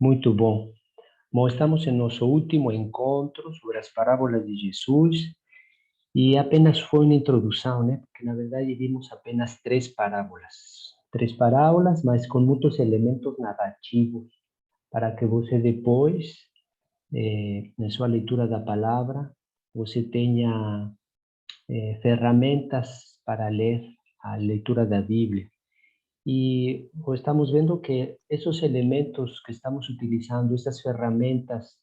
Muito bom. Bom, estamos em nosso último encontro sobre as parábolas de Jesus e apenas foi uma introdução, né? Porque na verdade vimos apenas três parábolas. Três parábolas, mas com muitos elementos narrativos, para que você depois, na sua leitura da palavra, você tenha ferramentas para ler a leitura da Bíblia. Y pues, estamos viendo que esos elementos que estamos utilizando, estas ferramentas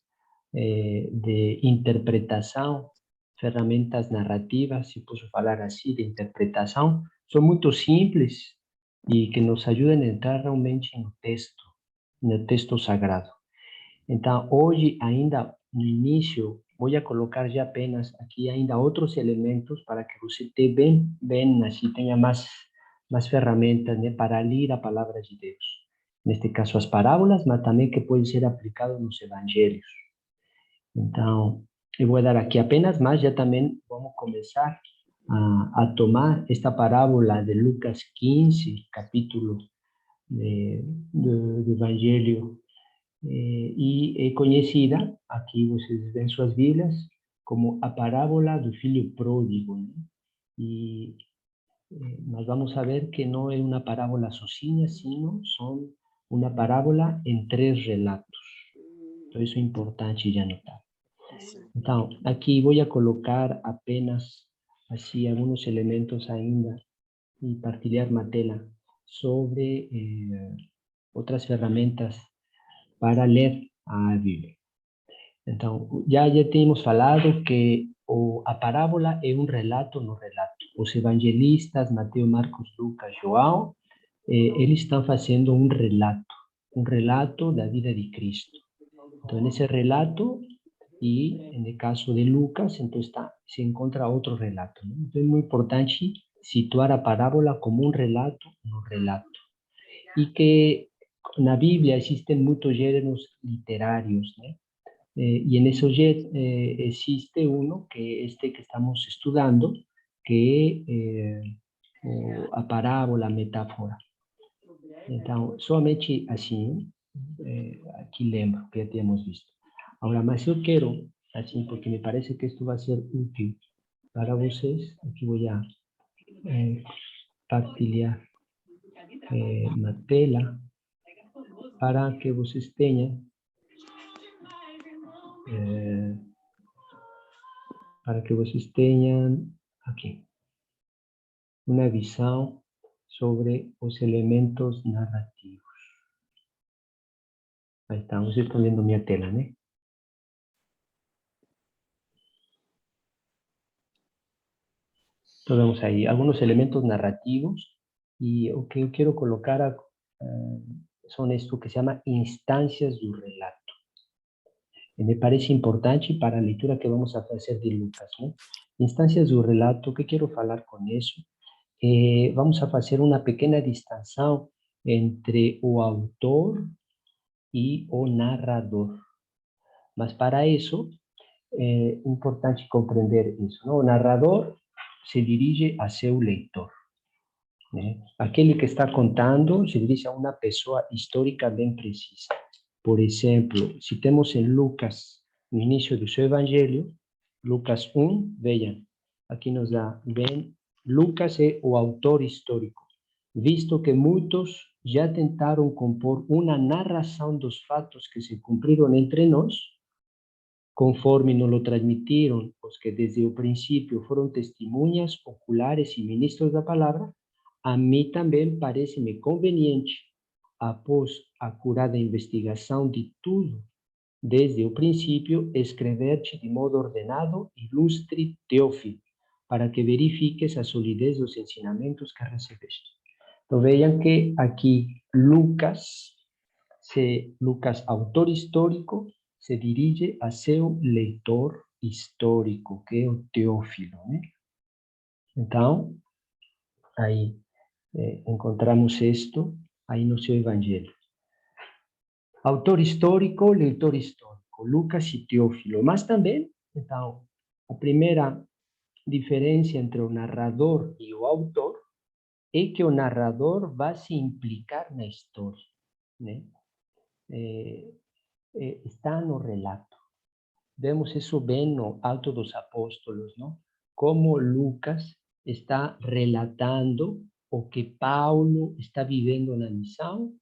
de interpretación, ferramentas narrativas, si puedo hablar así, de interpretación, son muy simples y que nos ayudan a entrar realmente en el texto sagrado. Entonces, hoy ainda no inicio, voy a colocar ya apenas aquí ainda otros elementos para que usted ven, así tenga más ferramentas, né, para ler a palavra de Deus. Neste caso, as parábolas, mas também que pode ser aplicado nos evangelhos. Então, eu vou dar aqui apenas, mas já também vamos começar a tomar esta parábola de Lucas 15, capítulo do Evangelho, e é conhecida, aqui vocês veem suas Bíblias, como a parábola do filho pródigo, né? E mas vamos a ver que no es una parábola sozinha, sino son una parábola en tres relatos. Entonces, eso es importante ya notar. Entonces, aquí voy a colocar apenas así algunos elementos ainda y partilhar uma tela sobre otras herramientas para leer a Bíblia. Então, já temos falado que a parábola é um relato no relato. Os evangelistas, Mateus, Marcos, Lucas, João, eles estão fazendo um relato da vida de Cristo. Então, nesse relato, e no caso de Lucas, então se encontra outro relato, né? Então, é muito importante situar a parábola como um relato no relato. E que na Bíblia existem muitos gêneros literários, né? Y en eso existe uno, que que estamos estudiando, que a parábola, a metáfora. Entonces, solamente así, aquí lembro que ya teníamos visto. Ahora, más yo quiero, así, porque me parece que esto va a ser útil para ustedes, aquí voy a partilhar una tela para que ustedes tengan aquí una visión sobre los elementos narrativos. Ahí estamos poniendo mi tela, ¿no? Entonces vemos ahí algunos elementos narrativos y lo que yo quiero colocar son esto que se llama instancias del relato. Me parece importante para la lectura que vamos a hacer de Lucas, ¿no? Instancias del relato, ¿qué quiero hablar con eso? Vamos a hacer una pequeña distinción entre o autor y o narrador. Mas para eso, es importante comprender eso, ¿no? O narrador se dirige a seu leitor, né? Aquele que está contando se dirige a uma pessoa histórica bem precisa. Por exemplo, se temos em Lucas, no início do seu evangelho, Lucas 1, vejam, aqui nos dá, bem, Lucas é o autor histórico, visto que muitos já tentaram compor uma narração dos fatos que se cumpriram entre nós, conforme nos lo transmitiram os que desde o princípio foram testemunhas oculares e ministros da palavra, a mim também parece-me conveniente, após a acurada investigação de tudo, desde o princípio, escrever-te de modo ordenado, ilustre Teófilo, para que verifiques a solidez dos ensinamentos que recebeste. Então, vejam que aqui Lucas, autor histórico, se dirige a seu leitor histórico, que é o Teófilo, né? Então, aí encontramos isto aí no seu evangelho. Autor histórico, leitor histórico, Lucas e Teófilo. Mas também, então, a primeira diferença entre o narrador e o autor é que o narrador vai se implicar na história, né? está no relato. Vemos isso bem no Atos dos Apóstolos, não? Como Lucas está relatando o que Paulo está vivendo na missão,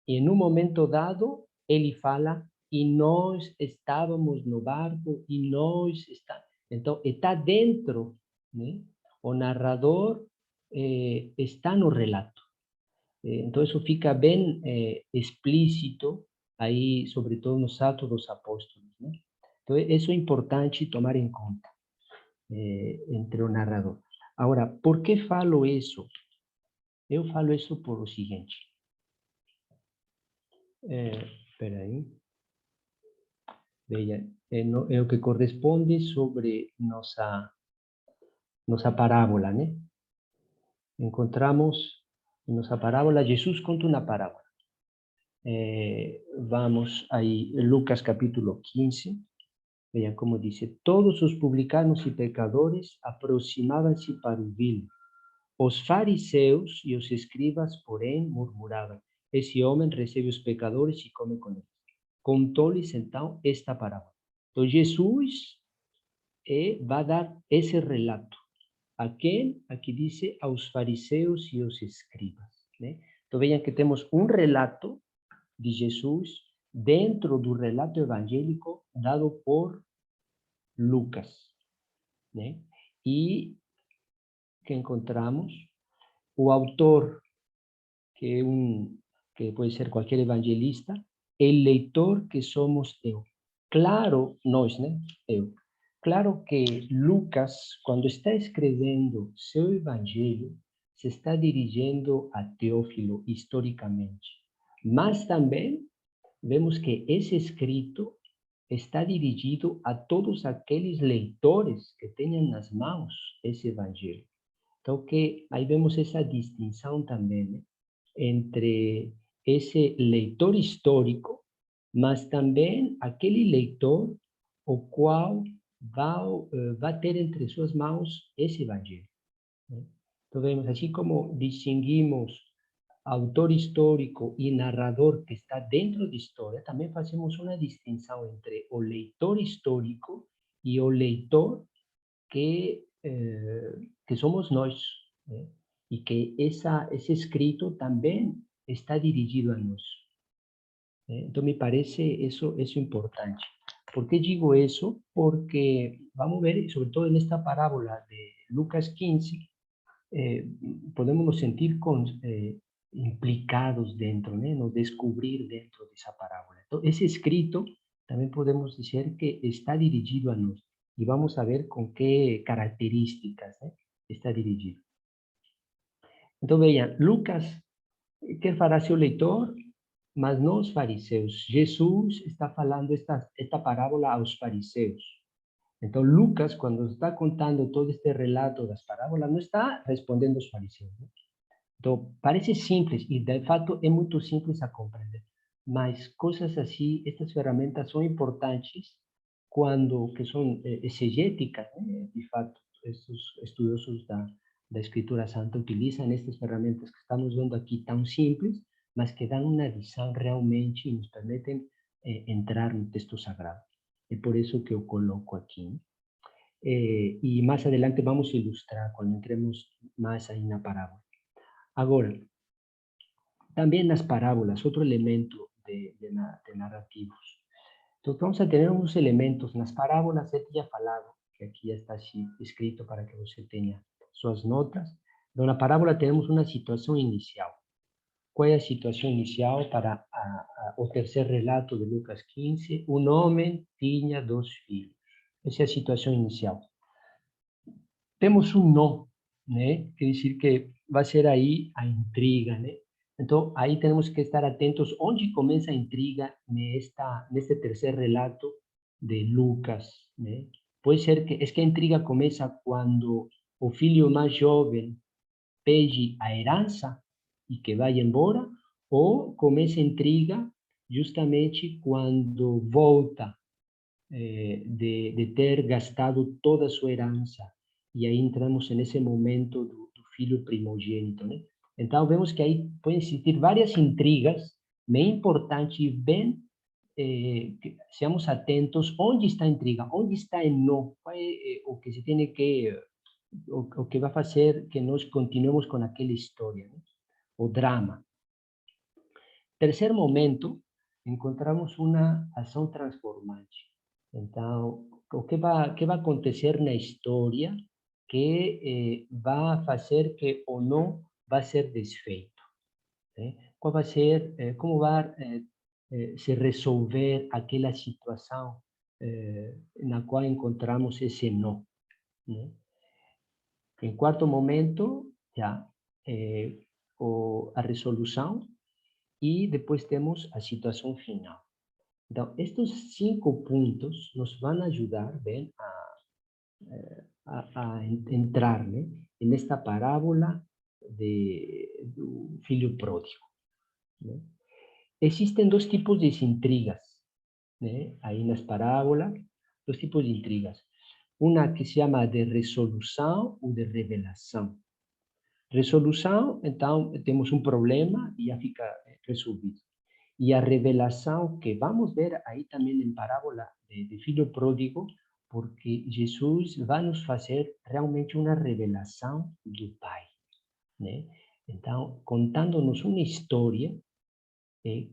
e em um momento dado, ele fala, e nós estávamos no barco, e nós está. Então, está dentro, né? O narrador está no relato. Então, isso fica bem explícito aí, sobretudo nos Atos dos Apóstolos, né? Então, isso é importante tomar em conta entre o narrador. Agora, por que falo isso? Eu falo isso por o seguinte. Espera aí. Veja, é o que corresponde sobre nossa parábola, né? Encontramos em nossa parábola, Jesus conta uma parábola. Vamos aí, Lucas capítulo 15. Vean como dice, todos os publicanos e pecadores aproximavam-se para ouvi-lo. Os fariseus e os escribas, porém, murmuravam, esse homem recebe os pecadores e come com eles. Contou-lhes, então, esta parábola. Então, Jesus vai dar esse relato. A quem? Aqui diz, aos fariseus e aos escribas. Né? Então, vejam que temos um relato de Jesus dentro do relato evangélico dado por Lucas, né? E que encontramos o autor, que pode ser qualquer evangelista, el leitor que somos eu. Claro, nós, né? Eu. Claro que Lucas, quando está escrevendo seu evangelho, se está dirigindo a Teófilo historicamente. Mas também vemos que esse escrito está dirigido a todos aqueles leitores que tenham nas mãos esse evangelho. Então, que aí vemos essa distinção também, né? Entre esse leitor histórico, mas também aquele leitor o qual vai ter entre suas mãos esse evangelho. Né? Então, vemos assim como distinguimos autor histórico e narrador que está dentro da história, também fazemos uma distinção entre o leitor histórico e o leitor que somos nós, né? E que esse escrito também está dirigido a nós. Né? Então, me parece isso importante. ¿Por qué digo eso? Porque vamos a ver, sobre todo en esta parábola de Lucas 15, podemos nos sentir implicados dentro, ¿no? Nos descubrir dentro de esa parábola. Entonces, ese escrito también podemos decir que está dirigido a nosotros. Y vamos a ver con qué características está dirigido. Entonces, vean, Lucas, ¿qué fará seu leitor? Mas não os fariseus. Jesus está falando esta parábola aos fariseus. Então, Lucas, quando está contando todo este relato das parábolas, não está respondendo aos fariseus. Né? Então, parece simples, e de fato é muito simples a compreender. Mas coisas assim, estas ferramentas são importantes quando, que são exegéticas, né? De fato, estes estudiosos da Escritura Santa utilizam estas ferramentas que estamos vendo aqui tão simples, mas que dão uma visão realmente e nos permitem entrar no texto sagrado. É por isso que eu coloco aqui. E mais adelante vamos ilustrar quando entremos mais aí na parábola. Agora, também nas parábolas, outro elemento de narrativos. Então, vamos a ter uns elementos nas parábolas, eu tinha falado, que aqui já está escrito para que você tenha suas notas. Então, na parábola temos uma situação inicial. Qual é a situação inicial para o terceiro relato de Lucas 15? Um homem tinha 2 filhos. Essa é a situação inicial. Temos um nó, né? Quer dizer que vai ser aí a intriga, né? Então, aí temos que estar atentos onde começa a intriga neste terceiro relato de Lucas, né? Pode ser que a intriga começa quando o filho mais jovem pede a herança e que vai embora, ou começa a intriga justamente quando volta de ter gastado toda a sua herança. E aí entramos nesse momento do filho primogênito, né? Então, vemos que aí podem existir várias intrigas bem importantes e bem seamos atentos onde está a intriga, onde está o nó, qual é o que se tem que, o que vai fazer que nós continuemos com aquela história, né? O drama. Terceiro momento, encontramos uma ação transformante. Então, que vai acontecer na história que vai fazer que o não vai ser desfeito? Né? Qual vai ser, como vai se resolver aquela situação na qual encontramos esse não? Né? Em quarto momento, já, a resolução e depois temos a situação final. Então, estes 5 pontos nos vão ajudar bem a entrar, né, nesta parábola do filho pródigo. Né? Existem dois tipos de intrigas, né, aí nas parábolas, dois tipos de intrigas. Uma que se chama de resolução ou de revelação. Resolução, então, temos um problema e já fica resolvido. E a revelação que vamos ver aí também em parábola de filho pródigo, porque Jesus vai nos fazer realmente uma revelação do Pai, né? Então, contando-nos uma história,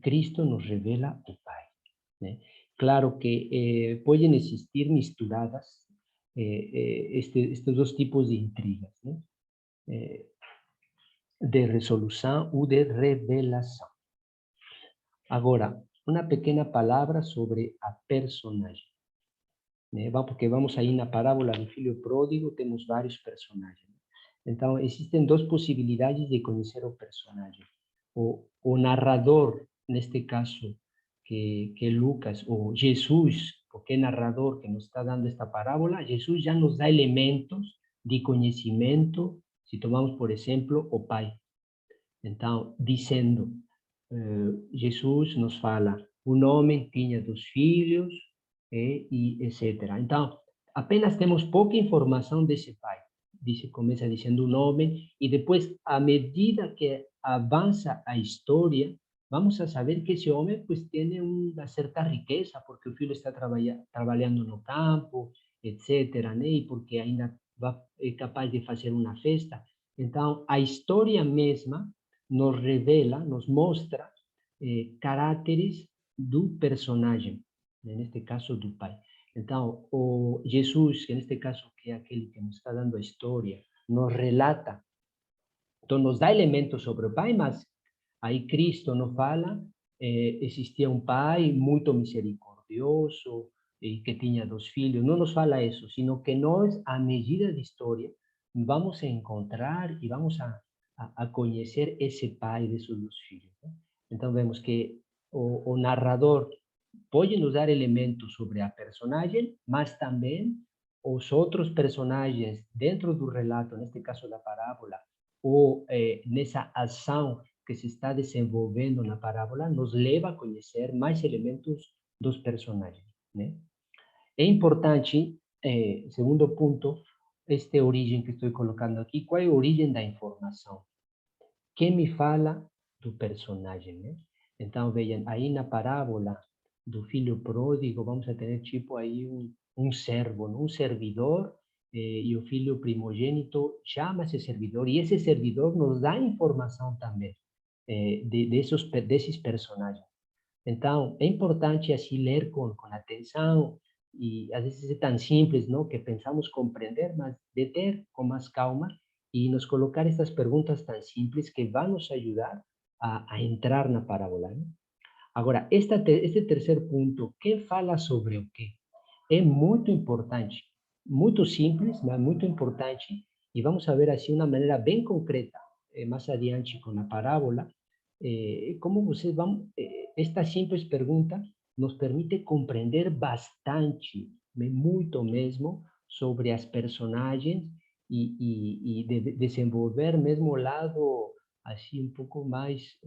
Cristo nos revela o Pai, né? Claro que podem existir misturadas estes dois tipos de intrigas, né? De resolução ou de revelação. Agora, uma pequena palavra sobre a personagem. Né? Porque vamos aí na parábola do filho pródigo, temos vários personagens. Então, existem duas possibilidades de conhecer o personagem. O narrador, neste caso, que Lucas, ou Jesus, porque é narrador que nos está dando esta parábola, Jesus já nos dá elementos de conhecimento, se tomamos, por exemplo, o Pai. Então, dizendo, Jesus nos fala, um homem tinha 2 filhos, e etc. Então, apenas temos pouca informação desse pai. Começa dizendo um homem, e depois, à medida que avança a história, vamos a saber que esse homem pues, tem uma certa riqueza, porque o filho está trabalhando no campo, etc. Né? E porque ainda é capaz de fazer uma festa. Então, a história mesma nos revela, nos mostra caráteres do personagem, neste caso do pai. Então, o Jesus, que neste caso que é aquele que nos está dando a história, nos relata, então nos dá elementos sobre o pai, mas aí Cristo nos fala, existia um pai muito misericordioso, e que tinha 2 filhos, não nos fala isso, sino que nós, à medida da história, vamos a encontrar e vamos a conhecer esse pai desses 2 filhos. Né? Então, vemos que o narrador pode nos dar elementos sobre a personagem, mas também os outros personagens dentro do relato, neste caso da parábola, ou nessa ação que se está desenvolvendo na parábola, nos leva a conhecer mais elementos dos personagens. Né? É importante, segundo ponto, esta origem que estou colocando aqui, qual é a origem da informação? Quem me fala do personagem? Né? Então, vejam, aí na parábola do filho pródigo, vamos a ter tipo aí um servo, um servidor, e o filho primogênito chama esse servidor, e esse servidor nos dá informação também desses personagens. Então, é importante assim ler com atenção, e às vezes é tão simples, não, que pensamos compreender, mas deter com mais calma e nos colocar estas perguntas tão simples que vão nos ajudar a entrar na parábola. Né? Agora, este terceiro ponto, quem fala sobre o quê? É muito importante, muito simples, mas muito importante, e vamos ver assim uma maneira bem concreta, mais adiante com a parábola, como vocês vão, esta simples pergunta nos permite compreender bastante, muito mesmo, sobre as personagens e desenvolver mesmo o lado assim um pouco mais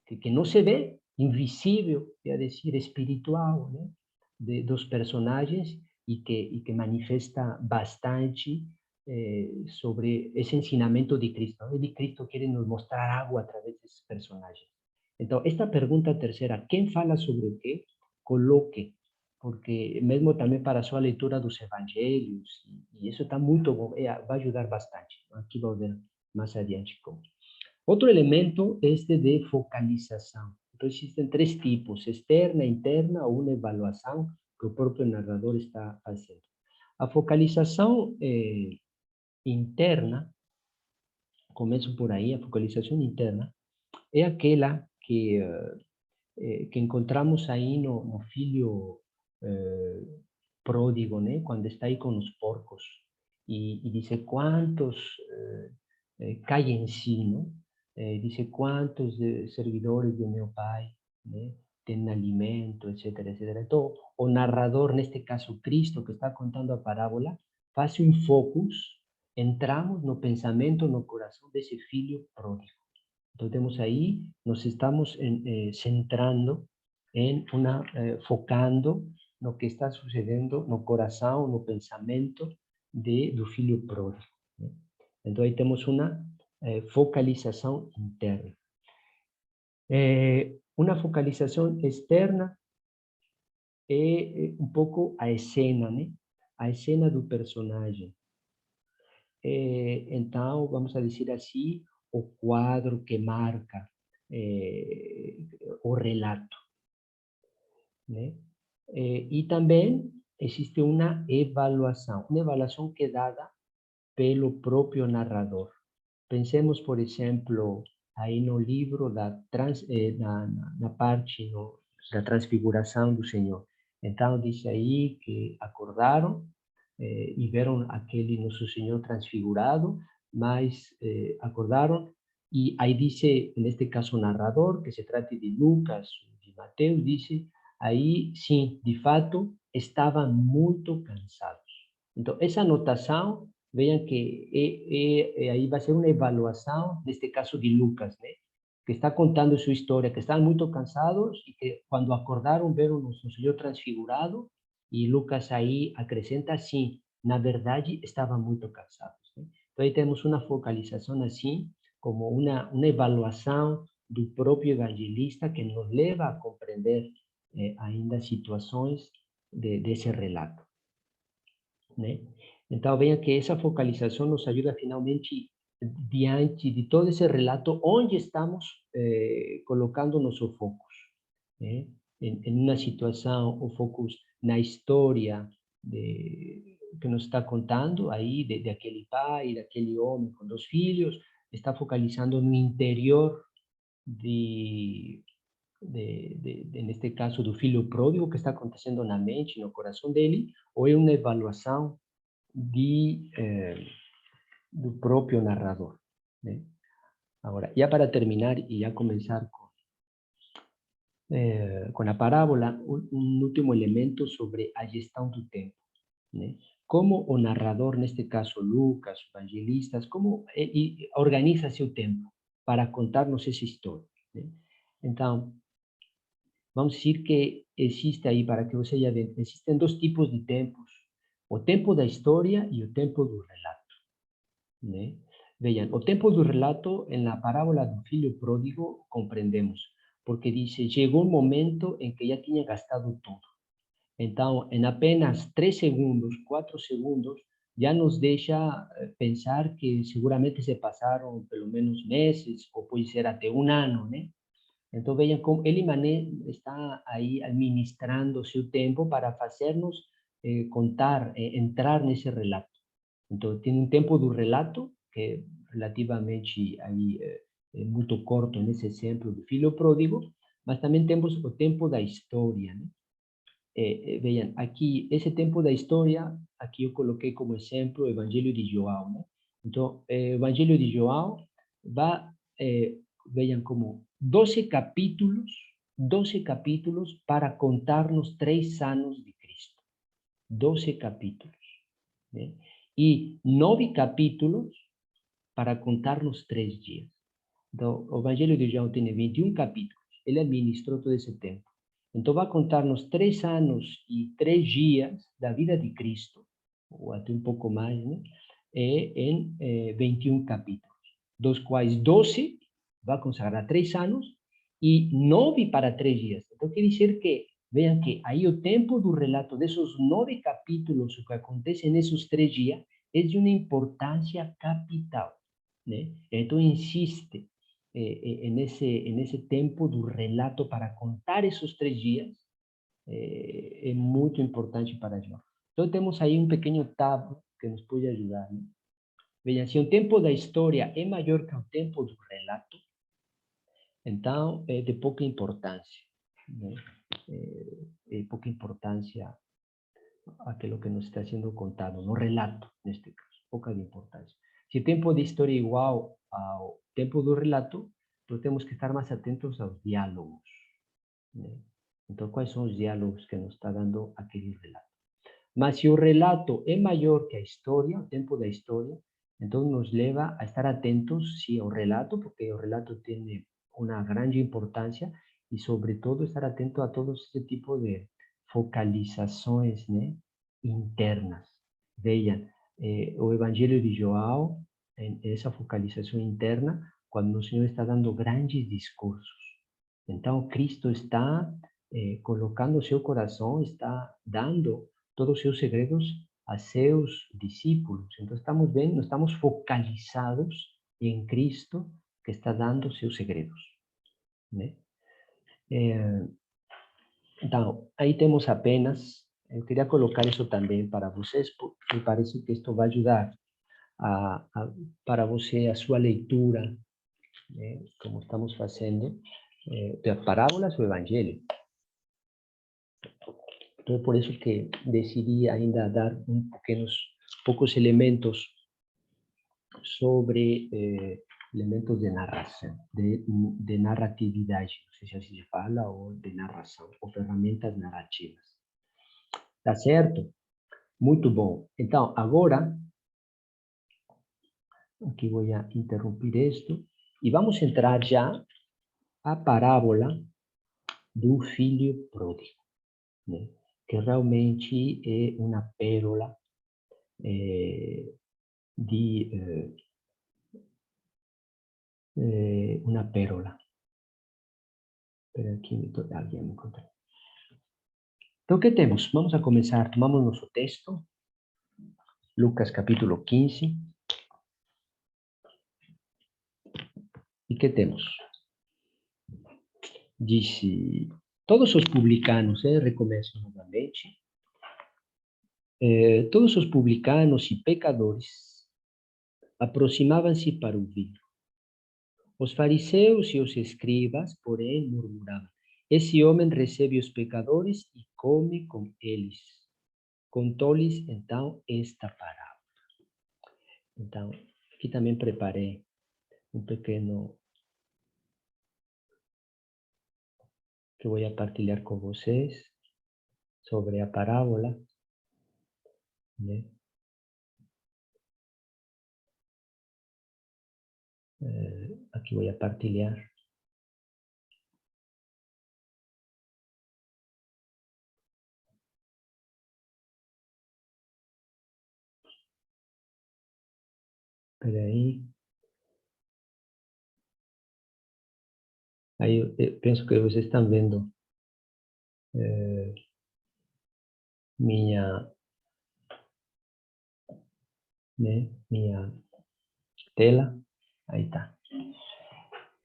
que não se vê, invisível, é dizer, espiritual, né? Dos personagens e que manifesta bastante sobre esse ensinamento de Cristo. Né? De Cristo quer nos mostrar algo através desses personagens. Então, esta pergunta terceira, quem fala sobre o quê? coloque, porque mesmo também para a sua leitura dos evangelhos, e isso está muito bom, vai ajudar bastante. Aqui vou ver mais adiante como. Outro elemento é este de focalização. Então, existem três tipos, externa, interna ou uma avaliação que o próprio narrador está fazendo. A focalização interna, começo por aí, a focalização interna, é aquela que encontramos aí no filho pródigo, né? Quando está aí com os porcos e diz quantos caem em si, não? Diz quantos servidores de meu pai, né? Têm alimento, etc, etc. Então, o narrador, neste caso Cristo, que está contando a parábola, faz um focus, entramos no pensamento, no coração desse filho pródigo. Então, temos aí, nos estamos centrando focando no que está sucedendo no coração, no pensamento do filho pródigo, né? Então, aí temos uma focalização interna. Uma focalização externa é um pouco a cena, né? A cena do personagem. Então, vamos a dizer assim, o quadro que marca o relato, né? E também existe uma avaliação que é dada pelo próprio narrador. Pensemos, por exemplo, aí no livro na parte da transfiguração do Senhor. Então, diz aí que acordaram e viram aquele Nosso Senhor transfigurado, mas acordaram, e aí diz, neste caso, o narrador, que se trata de Lucas, de Mateus, diz, aí, sim, de fato, estavam muito cansados. Então, essa anotação, vejam que aí vai ser uma avaliação, neste caso de Lucas, né? Que está contando sua história, que estão muito cansados e que quando acordaram viram Nosso Senhor transfigurado, e Lucas aí acrescenta assim, na verdade, estavam muito cansados, né? Então, aí temos uma focalização assim, como uma avaliação do próprio evangelista que nos leva a compreender ainda situações desse relato, né? Então, veja que essa focalização nos ajuda finalmente, diante de todo esse relato, onde estamos colocando nosso foco, né? Em uma situação, o foco na história que nos está contando aí, de aquele pai, daquele homem com 2 filhos, está focalizando no interior neste caso, do filho pródigo, que está acontecendo na mente, no coração dele, ou é uma avaliação do próprio narrador, né? Agora, já para terminar e já começar com a parábola, um último elemento sobre a gestão do tempo, né? Como o narrador, neste caso Lucas, evangelistas, como organiza seu tempo para contar-nos essa história, né? Então, vamos dizer que existe aí, para que você já veja, existem 2 tipos de tempos, o tempo da história e o tempo do relato, né? Vejam, o tempo do relato, na parábola do filho pródigo, compreendemos, porque diz, chegou um momento em que já tinha gastado tudo. Então, em apenas 3 segundos, 4 segundos, já nos deixa pensar que seguramente se passaram pelo menos meses, ou pode ser até um ano, né? Então, vejam como ele está aí administrando o seu tempo para fazer-nos contar, entrar nesse relato. Então, tem um tempo do relato, que é relativamente aí, muito curto nesse exemplo do filho pródigo, mas também temos o tempo da história, né? Vejam, aqui, esse tempo da história, aqui eu coloquei como exemplo o Evangelho de João, né? Então, o Evangelho de João vai, vejam como 12 capítulos para contar-nos 3 anos de Cristo. 12 capítulos, né? E 9 capítulos para contar-nos 3 dias. Então, o Evangelho de João tem 21 capítulos. Ele administrou todo esse tempo. Então, vai contar-nos 3 anos e 3 dias da vida de Cristo, ou até um pouco mais, né? Em 21 capítulos, dos quais 12 vai consagrar 3 anos e 9 para 3 dias. Então, quer dizer que Vean que aí o tempo do relato desses 9 capítulos, o que acontece nesses 3 dias, é de uma importância capital, né? Então, insiste nesse tempo do relato para contar esses 3 dias, é muito importante para nós. Então, temos aí um pequeno tablo que nos pode ajudar, né? Veja, se o tempo da história é maior que o tempo do relato, então é de pouca importância, né? Pouca importância aquilo que nos está sendo contado, no relato, neste caso, pouca de importância. Se o tempo de história é igual ao tempo do relato, então temos que estar mais atentos aos diálogos, né? Então, quais são os diálogos que nos está dando aquele relato? Mas se o relato é maior que a história, o tempo da história, então nos leva a estar atentos, sim, ao relato, porque o relato tem uma grande importância, e, sobretudo, estar atento a todo esse tipo de focalizações, né, internas. Vejam, o Evangelho de João, essa focalização interna, quando o Senhor está dando grandes discursos. Então, Cristo está colocando o seu coração, está dando todos os seus segredos a seus discípulos. Então, estamos vendo, estamos focalizados em Cristo, que está dando seus segredos, né? Então, aí temos apenas, eu queria colocar isso também para vocês, porque me parece que isto vai ajudar para você, a sua leitura, né, como estamos fazendo, de parábolas ou evangelho. Então, é por isso que decidi ainda dar poucos elementos sobre elementos de narração, de narratividade, não sei se assim se fala, ou de narração, ou ferramentas narrativas. Tá certo? Muito bom. Então, agora, aqui vou interromper isto, e vamos entrar já a parábola do filho pródigo, né? Que realmente é uma pérola una pérola. Espera aqui, alguém me encontrou. Então, o que temos? Vamos a começar. Tomamos nosso texto, Lucas capítulo 15. E que temos? Dice, todos os publicanos, recomeço novamente, todos os publicanos e pecadores aproximavam-se para ouvi-lo. Os fariseus e os escribas, porém, murmuravam: esse homem recebe os pecadores e come com eles. Contou-lhes, então, esta parábola. Então, aqui também preparei um pequeno que vou partilhar com vocês sobre a parábola, né? Aqui vou partilhar. Espera aí. Aí eu penso que vocês estão vendo minha, né, minha tela. Aí está.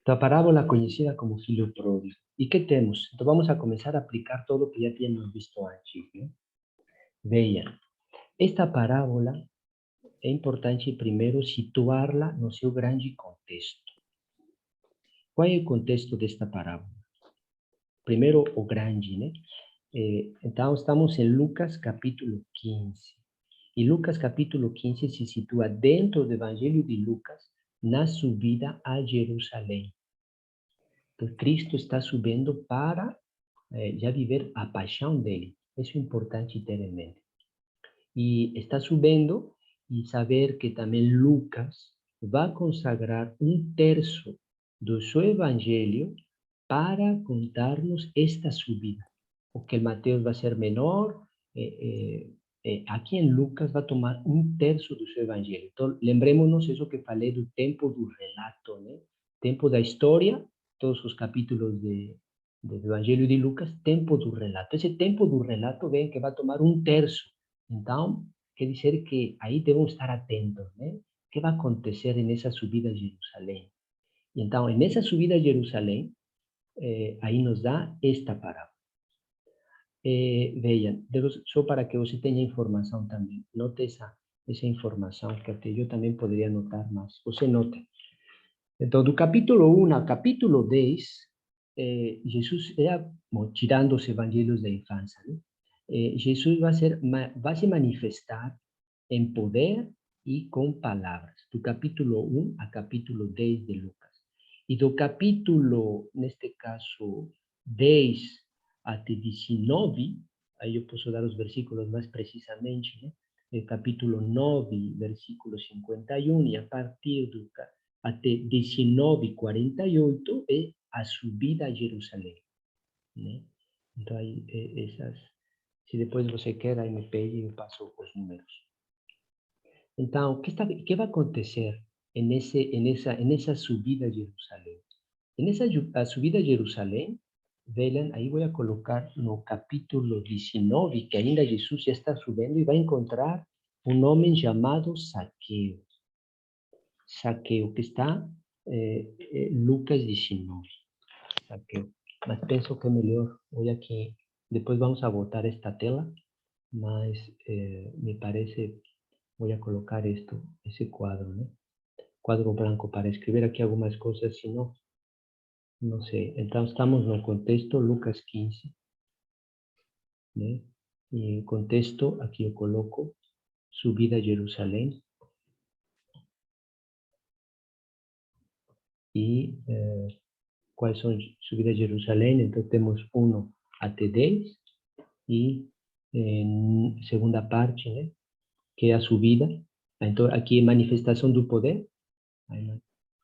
Então, a parábola conhecida como filho pródigo. E que temos? Então, vamos a começar a aplicar todo o que já tínhamos visto antes, né? Vejam, esta parábola é importante primeiro situá-la no seu grande contexto. Qual é o contexto desta parábola? Primeiro, o grande, né? Então, estamos em Lucas capítulo 15. E Lucas capítulo 15 se situa dentro do Evangelho de Lucas, na subida a Jerusalém. Então, Cristo está subindo para já viver a paixão dele. Isso é importante ter em mente. E está subindo, e saber que também Lucas vai consagrar um terço do seu Evangelho para contar-nos esta subida. Porque Mateus vai ser menor, aqui em Lucas vai tomar um terço do seu Evangelho. Então, lembremos-nos isso que falei do tempo do relato, né? Tempo da história, todos os capítulos do Evangelho de Lucas, tempo do relato. Esse tempo do relato, vem que vai tomar um terço. Então, quer dizer que aí devemos estar atentos, né? O que vai acontecer nessa subida a Jerusalém? Então, nessa subida a Jerusalém, aí nos dá esta parábola. Vejam, só para que você tenha informação também. Note essa informação, que até eu também poderia anotar, mas você nota. Então, do capítulo 1 ao capítulo 10, Jesus era, tirando os evangelhos da infância, né? Jesus vai se manifestar em poder e com palavras, do capítulo 1 ao capítulo 10 de Lucas. E do capítulo, neste caso, 10 até 19, aí eu posso dar os versículos mais precisamente, né? El capítulo 9, versículo 51, e a partir do até 19:48 é a subida a Jerusalém, né? Então, aí, essas, se depois você quer, aí me pede e eu passo os números. Então, o que vai acontecer nessa subida a Jerusalém? Nessa a subida a Jerusalém, vejam, aí vou colocar no capítulo 19, que ainda Jesus já está subindo e vai encontrar um homem chamado Zaqueu. Zaqueu, que está Lucas 19. Zaqueu. Mas penso que é melhor, vou aqui, depois vamos a botar esta tela, mas me parece, vou colocar esse quadro, né? Quadro branco para escrever aqui algumas coisas, senão, não sei. Então, estamos no contexto Lucas 15, né? E em contexto, aqui eu coloco subida a Jerusalém. E quais são subida a Jerusalém? Então, temos 1 até 10 e segunda parte, né? Que é a subida. Então, aqui é manifestação do poder,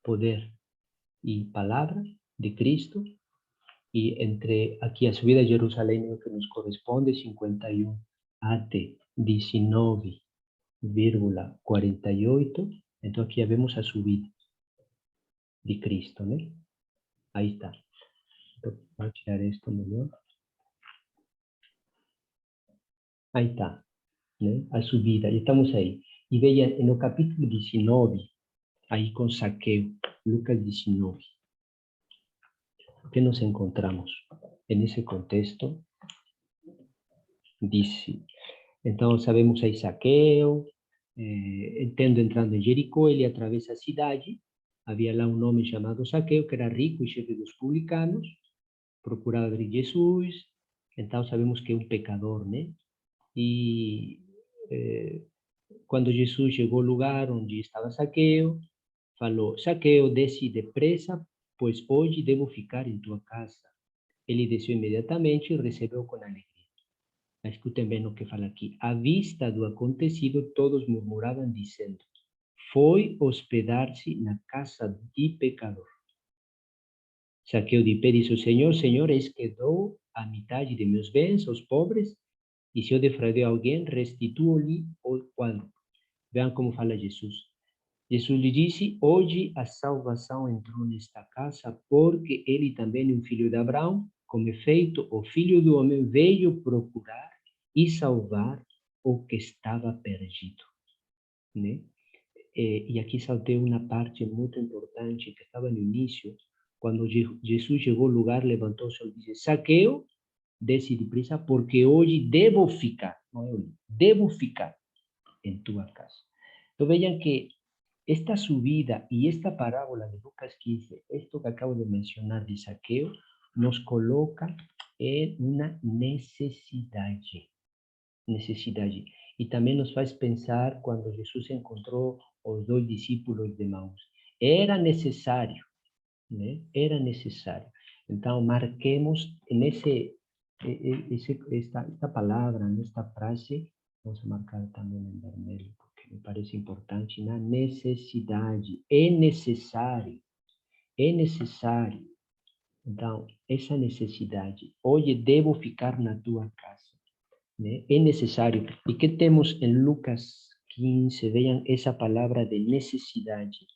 poder e palavra de Cristo. E entre aqui a subida a Jerusalém, que nos corresponde, 51 até 19,48. Então, aqui vemos a subida de Cristo, né? Aí está. Então, vou tirar isto melhor. Aí está, né? A subida, estamos aí. E veja, no capítulo 19, aí com Zaqueu, Lucas 19, que nos encontramos? Nesse contexto, dice, então sabemos aí Zaqueu, tendo entrando em Jericó, ele atravessa a cidade, havia lá um homem chamado Zaqueu, que era rico e chefe dos publicanos, procurava ver Jesus, então sabemos que é um pecador, né? E quando Jesus chegou ao lugar onde estava Zaqueu, falou: Zaqueu, desce depressa, pois hoje devo ficar em tua casa. Ele desceu imediatamente e recebeu com alegria. Escutem bem o que fala aqui. À vista do acontecido, todos murmuravam, dizendo: foi hospedar-se na casa de pecador. Zaqueu de pé disse: Senhor, Senhor, eis que dou a metade de meus bens aos pobres, e se eu defraudei alguém, restituo-lhe o quadro. Vejam como fala Jesus. Jesus lhe disse: hoje a salvação entrou nesta casa, porque ele também é um filho de Abraão. Como é feito, o Filho do Homem veio procurar e salvar o que estava perdido, né? E aqui saltei uma parte muito importante que estava no início, quando Jesus chegou ao lugar, levantou-se e disse: Zaqueu, desce depressa, porque hoje devo ficar, não é hoje, devo ficar em tua casa. Então vejam que esta subida y esta parábola de Lucas 15, esto que acabo de mencionar de Zaqueo, nos coloca en una necesidad. Y también nos faz pensar cuando Jesús encontró los dos discípulos de Maús. Era necesario, ¿no? Era necesario. Entonces, marquemos en esta palabra, en esta frase, vamos a marcar también en vermelho, porque me parece importante, na necessidade. É necessário. É necessário. Então, essa necessidade. Hoje devo ficar na tua casa, né? É necessário. E que temos em Lucas 15? Vejam, essa palavra de necessidade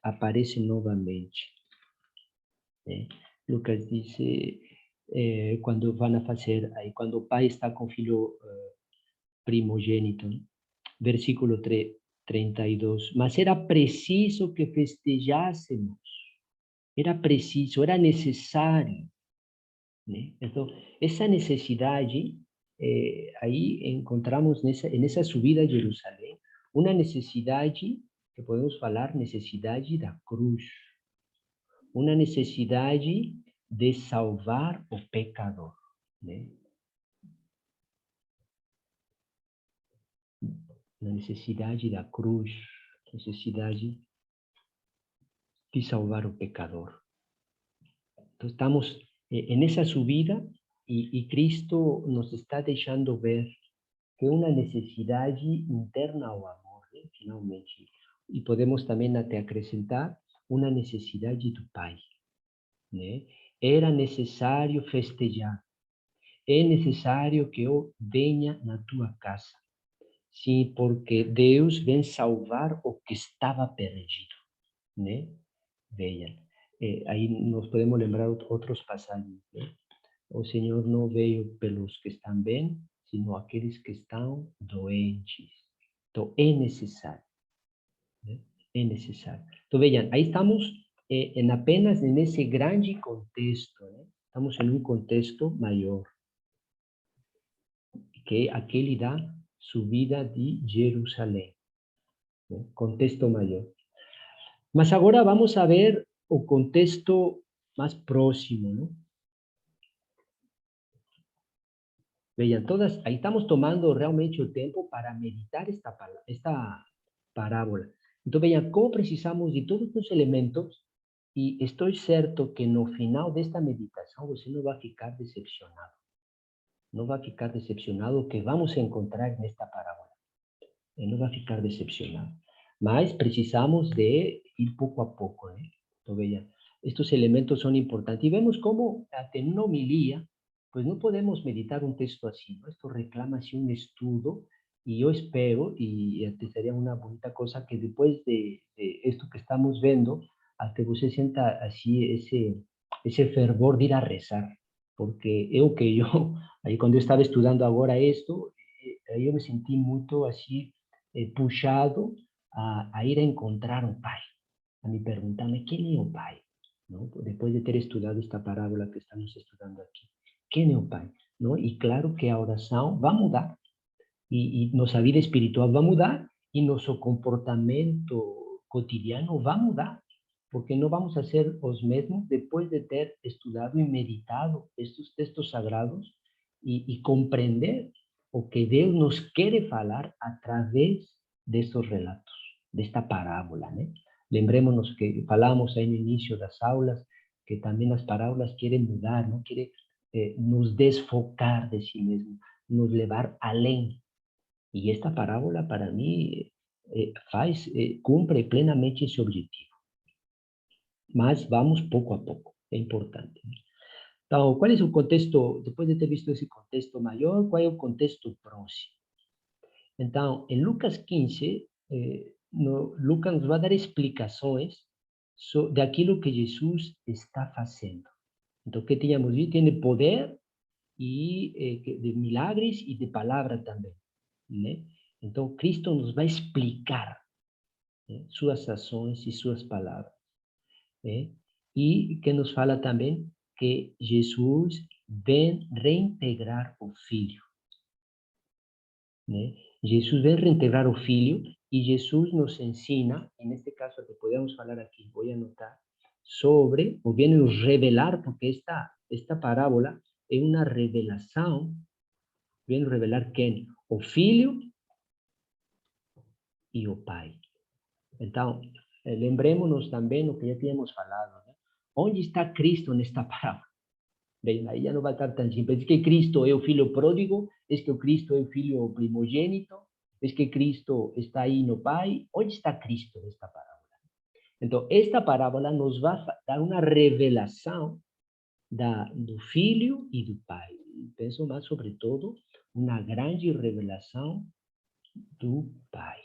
aparece novamente. Lucas dice, quando vão fazer, aí quando o pai está com o filho primogênito, né? Versículo 32. Mas era preciso que festejássemos, era preciso, era necessário, né? Então, essa necessidade, aí encontramos nessa subida a Jerusalém, uma necessidade, que podemos falar, necessidade da cruz, uma necessidade de salvar o pecador, né? Na necessidade da cruz, necessidade de salvar o pecador. Então, estamos nessa subida e Cristo nos está deixando ver que é uma necessidade interna ao amor, né? Finalmente. E podemos também até acrescentar uma necessidade do Pai, né? Era necessário festejar, é necessário que eu venha na tua casa. Sim, porque Deus vem salvar o que estava perdido, né? Vejam, aí nós podemos lembrar outros passagens, né? O Senhor não veio pelos que estão bem, sino aqueles que estão doentes. Então, é necessário, né? É necessário. Então, vejam, aí estamos apenas nesse grande contexto, né? Estamos em um contexto maior, que é aquele da subida de Jerusalém, né? Contexto maior. Mas agora vamos a ver o contexto mais próximo, ¿no? Vean, ahí estamos tomando realmente el tiempo para meditar esta parábola. Entonces, vean, cómo precisamos de todos estos elementos y estoy cierto que no final de esta meditación usted no va a ficar decepcionado. No va a ficar decepcionado que vamos a encontrar en esta parábola. No va a ficar decepcionado. Mas precisamos de ir poco a poco, ¿eh? Entonces, vean, estos elementos son importantes. Y vemos cómo, en una homilía, pues no podemos meditar un texto así, ¿no? Esto reclama así un estudio, y yo espero, y sería una bonita cosa, que después de esto que estamos viendo, hasta usted sienta así ese fervor de ir a rezar, porque eu que yo, ahí cuando yo estaba estudiando ahora esto, yo me sentí mucho así, puxado a ir a encontrar o Pai, a me perguntar-me quem é o Pai, não? Depois de ter estudado esta parábola que estamos estudando aqui. Quem é o Pai? Não? E claro que a oração vai mudar, e nossa vida espiritual vai mudar, e nosso comportamento cotidiano vai mudar, porque não vamos a ser os mesmos depois de ter estudado e meditado estes textos sagrados e compreender o que Deus nos quer falar através destes relatos, desta parábola, né? Lembremos-nos que falamos aí no início das aulas, que também as parábolas querem mudar, não querem nos desfocar de si mesmo, nos levar além. E esta parábola, para mim, cumpre plenamente esse objetivo. Mas vamos pouco a pouco, é importante. Então, qual é o contexto, depois de ter visto esse contexto maior, qual é o contexto próximo? Então, em Lucas 15, Lucas nos vai dar explicações daquilo que Jesus está fazendo. Então, o que tínhamos visto, tem poder e de milagres e de palavra também, né? Então, Cristo nos vai explicar, né, suas ações e suas palavras, né? E que nos fala também que Jesus vem reintegrar o Filho, né? Jesus vem reintegrar o Filho e Jesus nos ensina, neste caso que podemos falar aqui, vou anotar, sobre, ou vem nos revelar, porque esta parábola é uma revelação, vem nos revelar quem? O Filho e o Pai. Então, lembremos-nos também do que já tínhamos falado, né? Onde está Cristo nesta parábola? Bem, aí já não vai estar tão simples. É que Cristo é o filho pródigo? É que o Cristo é o filho primogênito? É que Cristo está aí no Pai? Onde está Cristo nesta parábola? Então, esta parábola nos vai dar uma revelação do Filho e do Pai. Penso mais, sobretudo, uma grande revelação do Pai,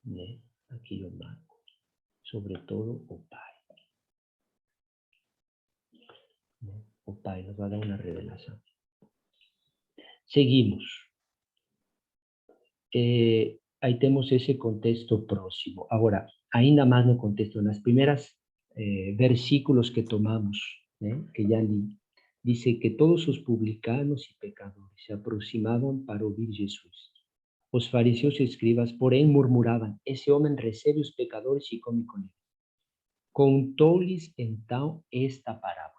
né? Aqui eu marco. Sobretudo o Pai. O Pai nos vai dar uma revelação. Seguimos. Aí temos esse contexto próximo. Agora, ainda mais no contexto, nas primeiras versículos que tomamos, né, que já li, dice que todos os publicanos e pecadores se aproximavam para ouvir Jesus. Os fariseus e escribas, porém, murmuravam: esse homem recebe os pecadores e come com eles. Contou-lhes então esta parábola.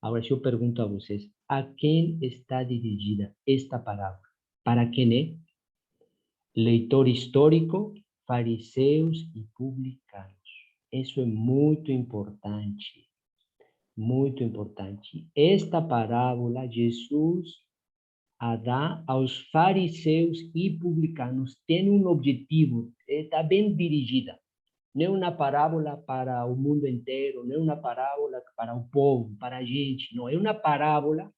Agora, se eu pergunto a vocês, a quem está dirigida esta parábola? Para quem é? Leitor histórico, fariseus e publicanos. Isso é muito importante, muito importante. Esta parábola, Jesus a dá aos fariseus e publicanos, tem um objetivo, está bem dirigida. Não é uma parábola para o mundo inteiro, não é uma parábola para o povo, para a gente, não. É uma parábola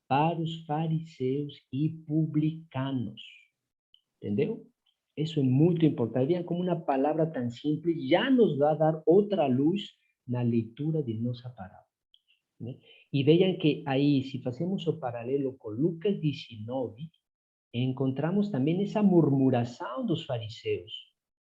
para os fariseus e publicanos. Entendeu? Isso é muito importante. Vean como uma palavra tão simples já nos vai dar outra luz na leitura de nossa parábola. Né? E vejam que aí, se fazemos o paralelo com Lucas 19, encontramos também essa murmuração dos fariseus,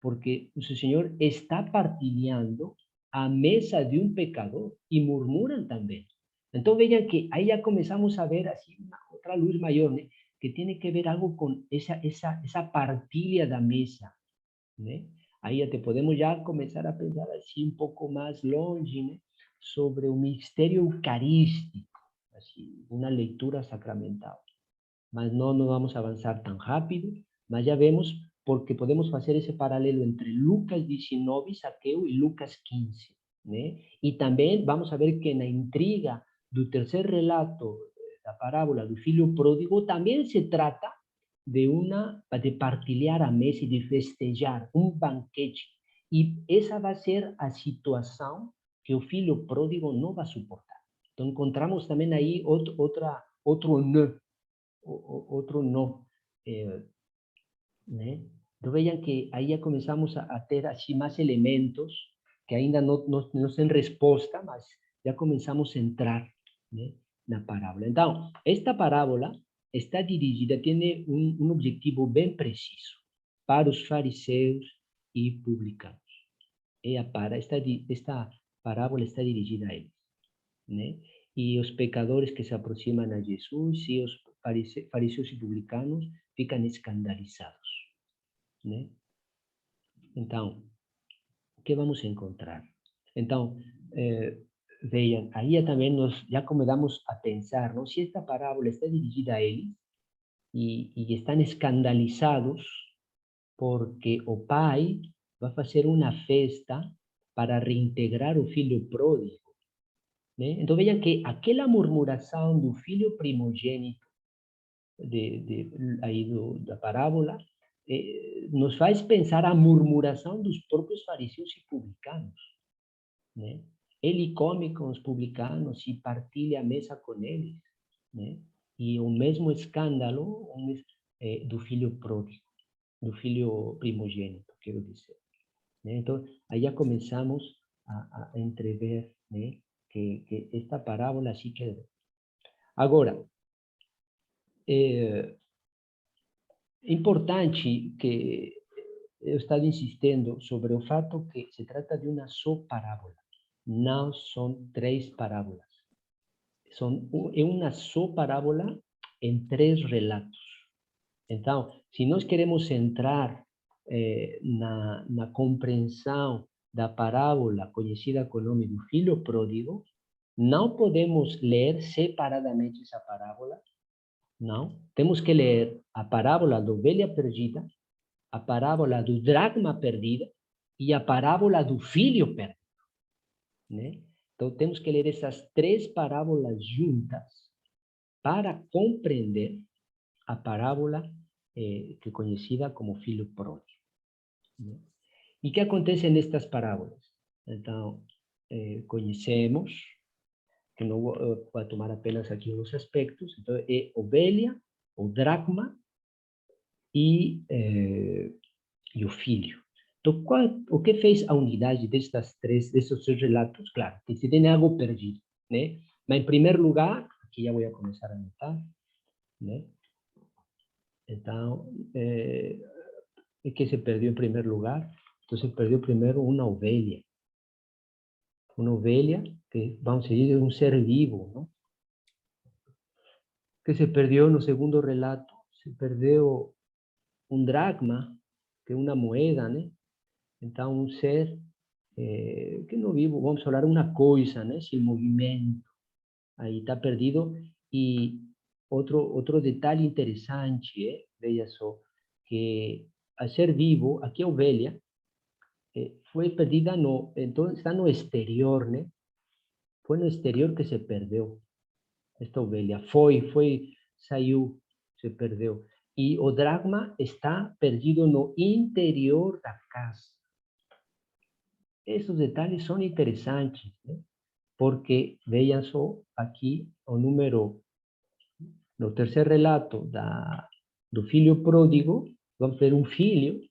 porque o Senhor está partilhando a mesa de um pecador e murmuram também. Então vejam que aí já começamos a ver assim uma outra luz maior, né? Que tem que ver algo com essa partilha da mesa, né? Aí até podemos já começar a pensar assim um pouco mais longe, né? Sobre o mistério eucarístico, assim, uma leitura sacramental. Mas não vamos a avançar tão rápido, mas já vemos porque podemos fazer esse paralelo entre Lucas 19, Zaqueu, e Lucas 15, né? E também vamos a ver que na intriga do terceiro relato da parábola do filho pródigo também se trata de partilhar a mesa e de festejar um banquete. E essa vai ser a situação que o filho pródigo não vai suportar. Então encontramos também aí outro não, né? Então vejam que aí já começamos a ter assim mais elementos que ainda não têm resposta, mas já começamos a entrar, né, na parábola. Então, esta parábola está dirigida, tem um objetivo bem preciso para os fariseus e publicanos. Esta parábola está dirigida a eles, né? E os pecadores que se aproximam a Jesus e os fariseus e publicanos ficam escandalizados, né? Então, o que vamos encontrar? Então, vejam, aí também nós já começamos a pensar, não? Se esta parábola está dirigida a eles e estão escandalizados porque o pai vai fazer uma festa para reintegrar o filho pródigo, né? Então vejam que aquela murmuração do filho primogênito aí da parábola nos faz pensar a murmuração dos próprios fariseus e publicanos, né? Ele come com os publicanos e partilha a mesa com eles, né? E o mesmo escândalo do filho pródigo, do filho primogênito, quero dizer, né? Então, aí já começamos a entrever, né, que esta parábola sí que... Agora, é importante que eu estou insistindo sobre o fato que se trata de uma só parábola. Não são três parábolas. É uma só parábola em três relatos. Então, se nós queremos entrar na compreensão da parábola conhecida com o nome do filho pródigo, não podemos ler separadamente essa parábola, não. Temos que ler a parábola da ovelha perdida, a parábola do dracma perdido e a parábola do filho perdido, né? Então, temos que ler essas três parábolas juntas para compreender a parábola que é conhecida como filho pródigo, né? E o que acontece nestas parábolas? Então, conhecemos, que não vou tomar apenas aqui os aspectos, então é ovelha, o dracma e o filho. Então, o que fez a unidade desses três relatos? Claro, que se tem algo perdido, né? Mas, em primeiro lugar, aqui já vou começar a anotar, né? Então, o que se perdeu em primeiro lugar? Então, se perdeu primeiro uma ovelha. Uma ovelha, que vamos dizer, é um ser vivo, não? Que se perdeu no segundo relato, se perdeu um dracma, que é uma moeda, né? Então, um ser que não vivo, vamos falar uma coisa, né? Sem movimento, aí está perdido. E outro detalhe interessante, veja só, que a ser vivo, aqui a ovelha, foi perdida então está no exterior, né? Foi no exterior que se perdeu esta ovelha. Saiu, se perdeu. E o dracma está perdido no interior da casa. Esses detalhes são interessantes, né? Porque, vejam só, aqui o número, no terceiro relato do filho pródigo, vamos ter um filho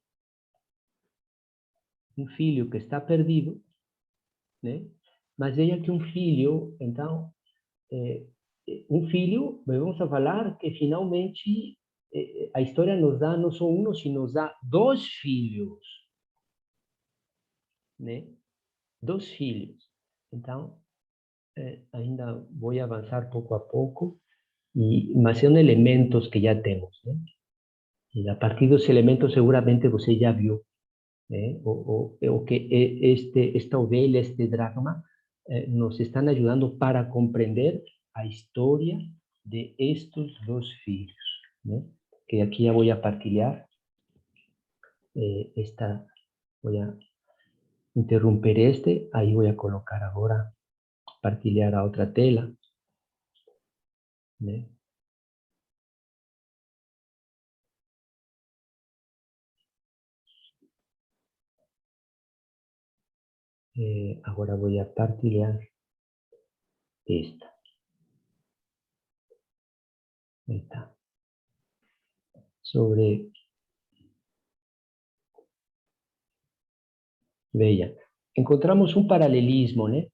que está perdido, né? Mas veja que um filho, então, um filho, vamos falar que finalmente a história nos dá não só um, sino nos dá dois filhos, né? Dois filhos. Então, ainda vou avançar pouco a pouco, mas são elementos que já temos, né? E a partir dos elementos, seguramente você já viu, né? O que esta ovelha, este dracma, nos estão ajudando para compreender a história de estes dois filhos, né? Que aqui já vou partilhar vou interromper aí vou colocar agora, partilhar a outra tela, né? Agora vou partilhar esta. Aí está. Veja, encontramos um paralelismo, né?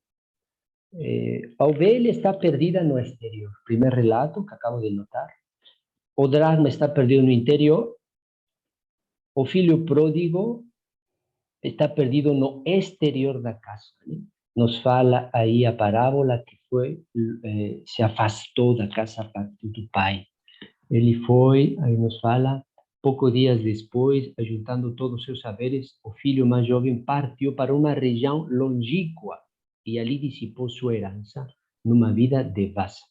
A ovelha está perdida no exterior. Primeiro relato que acabo de notar. O dracma está perdido no interior. O filho pródigo está perdido no exterior da casa, né? Nos fala aí a parábola que se afastou da casa do pai. Ele foi, aí nos fala, poucos dias depois, ajuntando todos os seus saberes, o filho mais jovem partiu para uma região longínqua e ali dissipou sua herança numa vida devassa.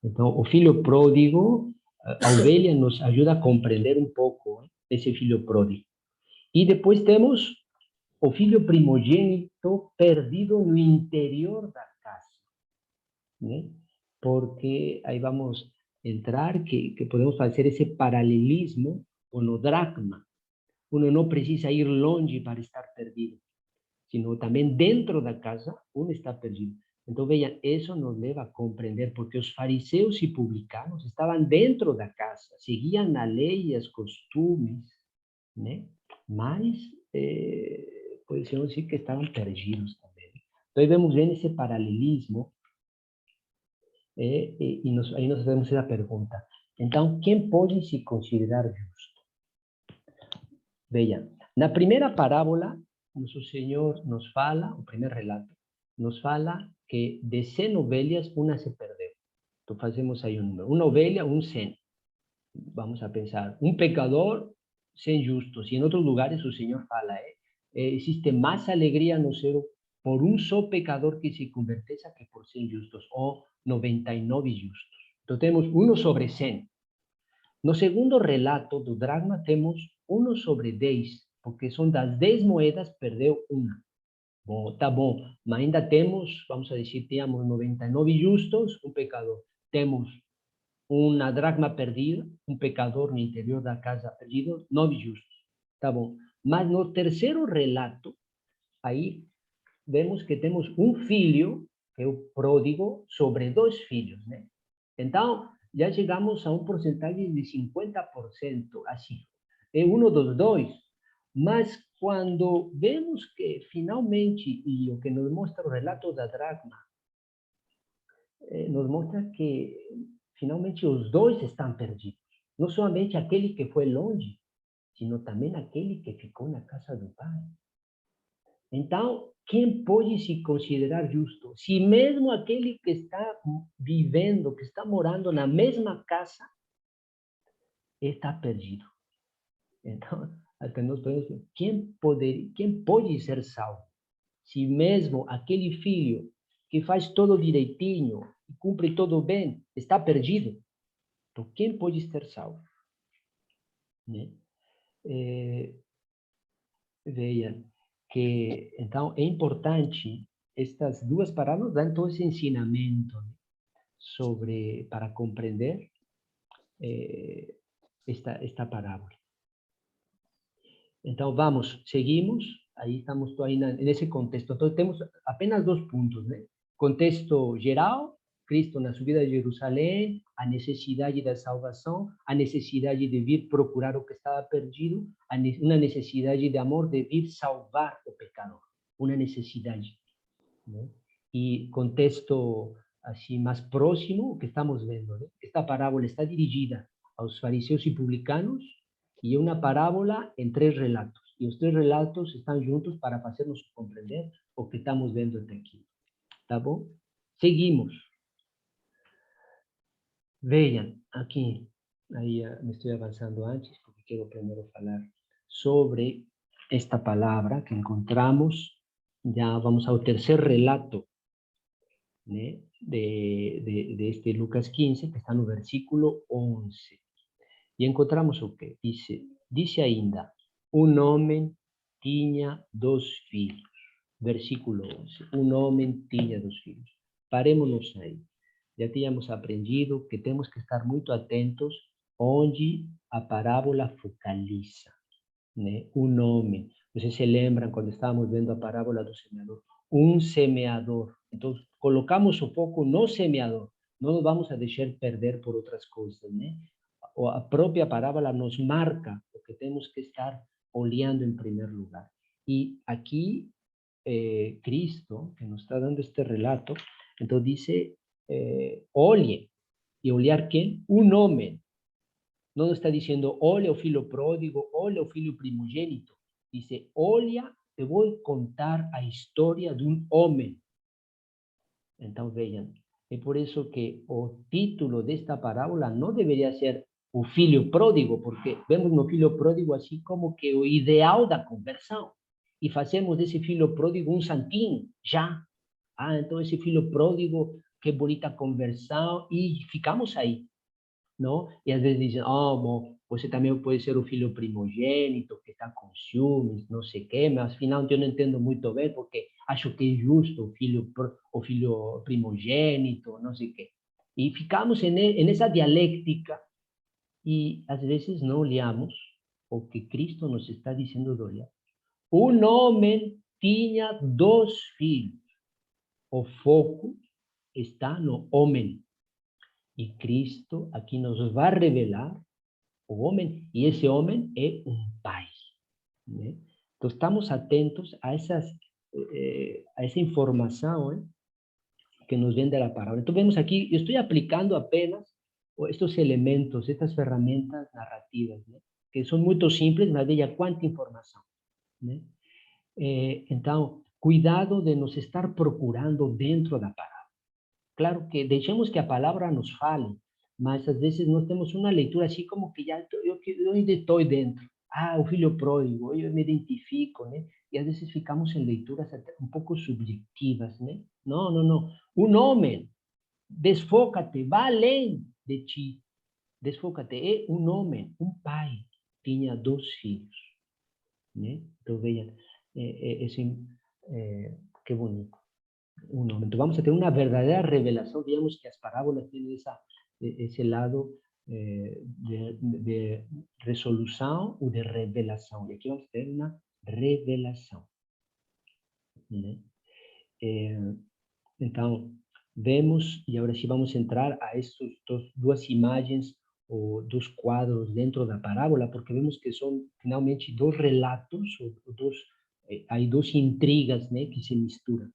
Então, o filho pródigo, a ovelha nos ajuda a compreender um pouco esse filho pródigo. E depois temos o filho primogênito perdido no interior da casa, né? Porque aí vamos entrar que podemos fazer esse paralelismo com o dracma. Uno não precisa ir longe para estar perdido, sino também dentro da casa uno está perdido. Então, vejam, isso nos leva a compreender porque os fariseus e publicanos estavam dentro da casa, seguiam a lei e os costumes, né? Mas, podemos dizer que estavam perdidos também. Então, aí vemos bem esse paralelismo e aí nós fazemos essa pergunta. Então, quem pode se considerar justo? Veja, na primeira parábola, nosso Senhor nos fala, o primeiro relato, nos fala que de 100 ovelhas, uma se perdeu. Então, fazemos aí um número. Uma ovelha, 100. Vamos a pensar, um pecador, 100 justos. E em outros lugares o Senhor fala, existe mais alegria no céu por um só pecador que se convertece que por 100 justos, ou 99 justos. Então, temos 1 sobre 100. No segundo relato do dracma, temos 1 sobre 10, porque são das 10 moedas, perdeu uma. Bom, tá bom, mas ainda temos, vamos a dizer, temos 99 justos, um pecador. Temos uma dracma perdida, um pecador no interior da casa perdido, 9 justos. Tá bom. Mas no terceiro relato, aí vemos que temos um filho, que é o pródigo, sobre 2 filhos, né? Então, já chegamos a um porcentagem de 50%, assim. É um dos dois. Mas quando vemos que finalmente, e o que nos mostra o relato da dracma, nos mostra que, finalmente, os dois estão perdidos. Não somente aquele que foi longe, sino também aquele que ficou na casa do Pai. Então, quem pode se considerar justo? Se mesmo aquele que está vivendo, que está morando na mesma casa, está perdido. Então, até nós podemos ver, quem pode ser salvo? Se mesmo aquele filho que faz tudo direitinho, cumpre tudo bem, está perdido, então quem pode ser salvo? Né? Veja que, então, é importante, estas duas parábolas dão todo esse ensinamento, né, para compreender esta parábola. Então, seguimos, aí estamos ainda nesse contexto. Então, temos apenas 2 pontos, né? Contexto geral, Cristo na subida de Jerusalém, a necessidade da salvação, a necessidade de vir procurar o que estava perdido, uma necessidade de amor de vir salvar o pecador, uma necessidade, né? E contexto assim mais próximo, o que estamos vendo, né? Esta parábola está dirigida aos fariseus e publicanos, e é uma parábola em 3 relatos. E os 3 relatos estão juntos para fazernos compreender o que estamos vendo até aqui. Tá bom? Seguimos. Vejam, aqui, aí me estou avançando antes, porque quero primeiro falar sobre esta palavra que encontramos. Já vamos ao terceiro relato, né, de este Lucas 15, que está no versículo 11. E encontramos o quê? Dice ainda, homem tinha 2 filhos. Versículo 11. Homem tinha 2 filhos. Paremos-nos aí. Já tínhamos aprendido que temos que estar muito atentos onde a parábola focaliza, né? Homem. Vocês se lembram quando estávamos vendo a parábola do semeador? Semeador. Então, colocamos o foco no semeador. Não nos vamos a deixar perder por outras coisas, né? A própria parábola nos marca o que temos que estar olhando em primeiro lugar. E aqui, Cristo, que nos está dando este relato, então diz, olhe. E olhar quem? Homem. Não está dizendo, olha o filho pródigo, olha o filho primogênito. Diz, olha, te vou contar a história de homem. Então, vejam, é por isso que o título desta parábola não deveria ser o filho pródigo, porque vemos no filho pródigo assim como que o ideal da conversão. E fazemos desse filho pródigo santinho, já. Então esse filho pródigo, que bonita conversão, e ficamos aí, não? E às vezes dizem, bom, você também pode ser o filho primogênito, que está com ciúmes, não sei o quê, mas afinal eu não entendo muito bem, porque acho que é justo o filho primogênito, não sei o quê. E ficamos nessa dialética, e às vezes não olhamos o que Cristo nos está dizendo de olhar. Homem tinha 2 filhos. O foco está no homem. E Cristo aqui nos vai revelar o homem, e esse homem é pai. Né? Então, estamos atentos a essa informação, que nos vem da parábola. Então, vemos aqui, eu estou aplicando apenas estes elementos, estas ferramentas narrativas, né? Que são muito simples, mas veja quanta informação. Né? Então, cuidado de nos estar procurando dentro da parábola. Claro que deixemos que a palavra nos fale, mas às vezes nós temos uma leitura assim como que já eu ainda estou dentro. O filho pródigo, eu me identifico, né? E às vezes ficamos em leituras até um pouco subjetivas, né? Não, não, não. Homem, desfoca-te, vá além de ti. Desfoca-te. É homem, pai, tinha 2 filhos, né? Então, veja, que bonito. Homem. Então, vamos a ter uma verdadeira revelação. Digamos que as parábolas têm esse lado de resolução ou de revelação. E aqui vamos ter uma revelação. Né? Então, vemos, e agora sim vamos entrar a estas 2 imagens, ou 2 quadros dentro da parábola, porque vemos que são finalmente 2 relatos, há 2 intrigas, né, que se misturam.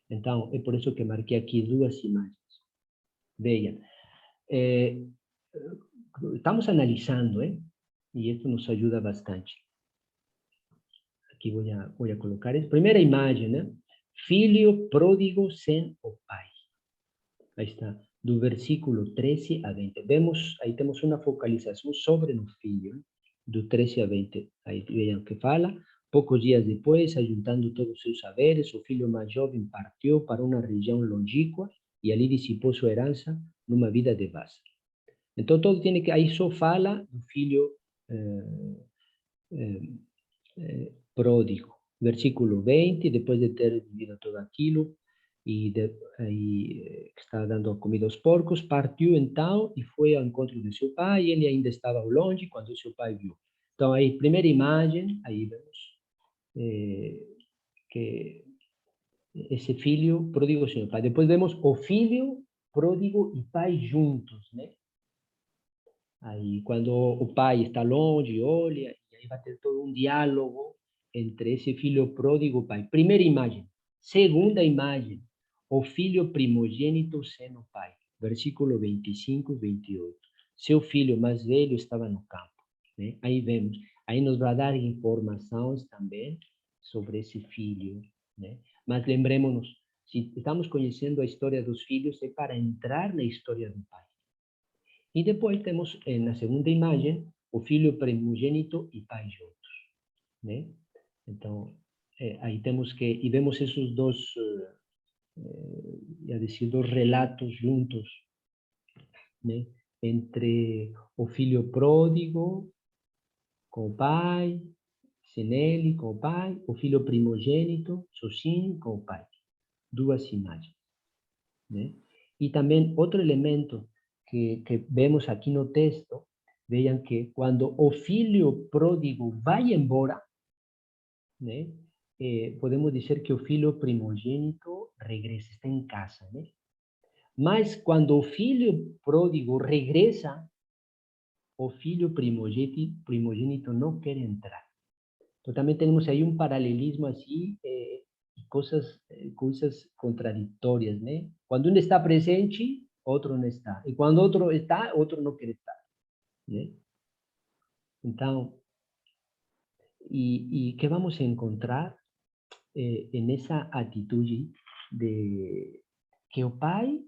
Então, é por isso que marquei aqui 2 imagens. Vean, estamos analizando, y esto nos ayuda bastante. Aqui vou colocar a primeira imagem, né? Filho pródigo sem o pai. Aí está, do versículo 13 a 20. Vemos, aí temos uma focalização sobre o filho, né? Do 13 a 20. Aí vejam que fala, poucos dias depois, ajuntando todos os seus saberes, o filho mais jovem partiu para uma região longínqua e ali dissipou sua herança numa vida devassa. Então, todo tem que, aí só fala do filho pródigo. Versículo 20, depois de ter vivido tudo aquilo, e estava dando comida aos porcos, partiu então e foi ao encontro de seu pai, e ele ainda estava ao longe quando seu pai viu. Então, aí, primeira imagem, aí vemos que esse filho pródigo sem o pai. Depois vemos o filho pródigo e pai juntos, né? Aí, quando o pai está longe, olha, e aí vai ter todo um diálogo entre esse filho pródigo e o pai. Primeira imagem. Segunda imagem, o filho primogênito sem o pai. Versículo 25 e 28. Seu filho mais velho estava no campo. Né? Aí vemos, aí nos vai dar informações também sobre esse filho. Né? Mas lembremos-nos, se estamos conhecendo a história dos filhos, é para entrar na história do pai. E depois temos, na segunda imagem, o filho primogênito e pai juntos. Né? Então, aí temos que, e vemos esses dois, dois relatos juntos, né? Entre o filho pródigo com o pai, sem ele, com o pai, o filho primogênito, sozinho, com o pai. Duas imagens. Né? E também outro elemento que vemos aqui no texto, vejam que quando o filho pródigo vai embora, né, podemos dizer que o filho primogênito regressa, está em casa. Né? Mas quando o filho pródigo regressa, o filho primogênito não quer entrar. Então também temos aí um paralelismo assim, coisas contraditórias, né? Quando um está presente, outro não está. E quando outro está, outro não quer estar, né? Então, e que vamos encontrar nessa atitude de que o pai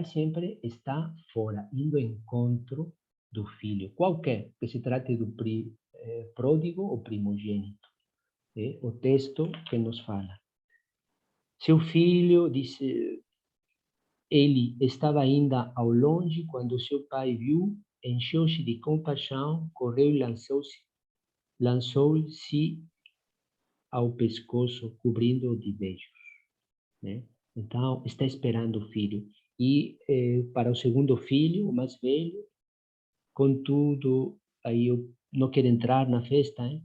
sempre está fora, indo ao encontro do filho, qualquer que se trate do pródigo ou primogênito. O texto que nos fala. Seu filho, disse, ele estava ainda ao longe quando seu pai viu, encheu-se de compaixão, correu e lançou-se ao pescoço, cobrindo-o de beijos. Né? Então, está esperando o filho. E para o segundo filho, o mais velho, contudo, aí eu não quero entrar na festa, hein?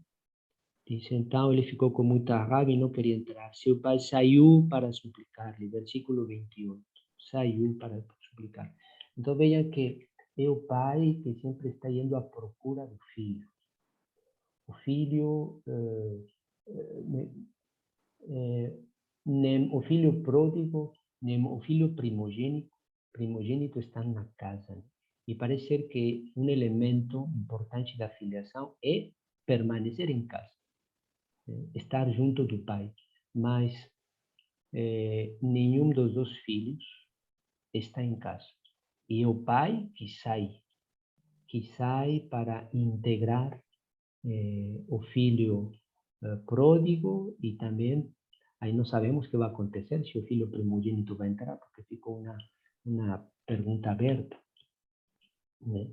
Diz, então ele ficou com muita raiva e não queria entrar. Seu pai saiu para suplicar-lhe, versículo 28. Saiu para suplicar. Então vejam que é o pai que sempre está indo à procura do filho. O filho, nem o filho pródigo, nem o filho primogênito estão na casa. Né? E parece ser que um elemento importante da filiação é permanecer em casa. Estar junto do pai, mas nenhum dos dois filhos está em casa. E é o pai que sai para integrar o filho pródigo e também, aí não sabemos o que vai acontecer, se o filho primogênito vai entrar, porque ficou uma pergunta aberta. Né?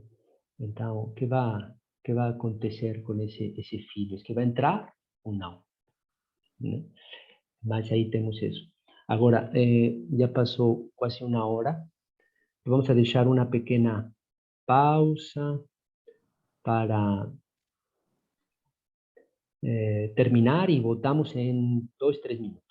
Então, o que vai acontecer com esse filho? Que vai entrar ou não? Né? Mas aí temos isso. Agora, já passou quase uma hora. Vamos a deixar uma pequena pausa para terminar e voltamos em 2, 3 minutos.